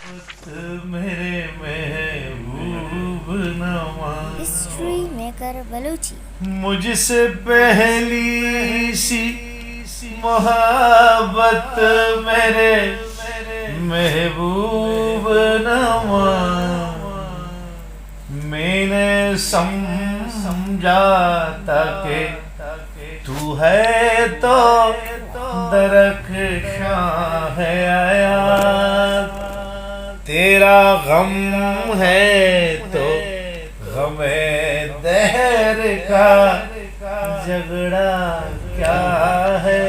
میرے محبوب نواز history maker Balochi مجھ سے پہلی سی محبت میرے محبوب نواز میں نے سمجھا تھا کہ تو ہے تو درخشاں ہے حیات تیرا غم ہے تو غم دہر کا جھگڑا کیا ہے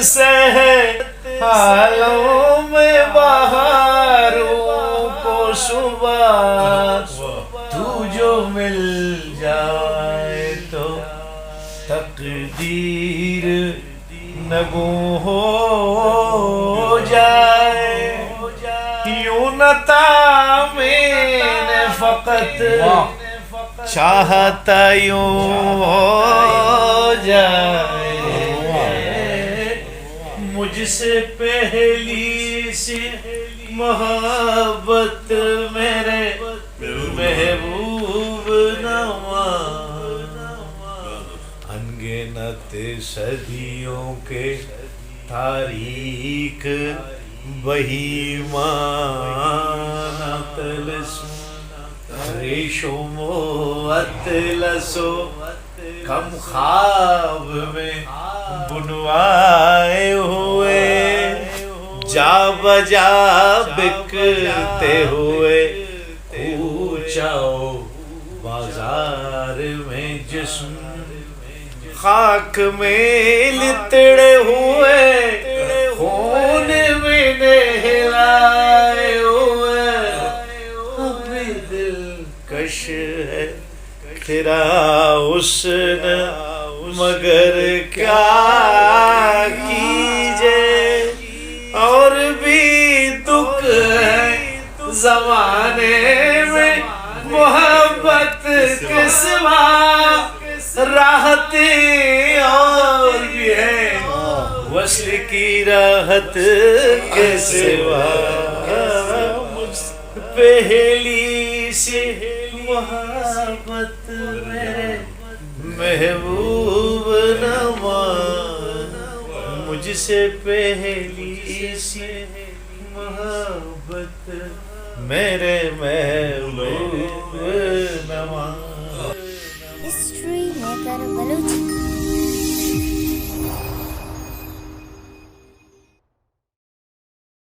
سے حالوں میں بہاروں کو صبح تو جو مل جائے تو تقدیر نگو ہو جائے یوں نہ تھا میں نے فقط چاہتا یوں ہو جائے مجھ سے پہلی سی محبت میرے محبوب نواز انگنت صدیوں کے تاریخ بہیمان اطلسوں ریشم و اطلسوں کم خواب میں بنوائے ہوئے جا بجا بکتے ہوئے کوچاؤ بازار میں جسم خاک میں لتڑے ہوئے خون میں نہلائے ہوئے ابھی دلکش ہے تیرا حسن مگر کیا کیجے اور بھی دکھ ہے زمانے میں محبت کے سوا راحتی اور بھی ہے وصل کی راحت کے سوا پہلی سی محبت میرے محبوب نواز مجھ سے پہلی سی محبت میرے محبوب نواز ہسٹری میکر بلوچی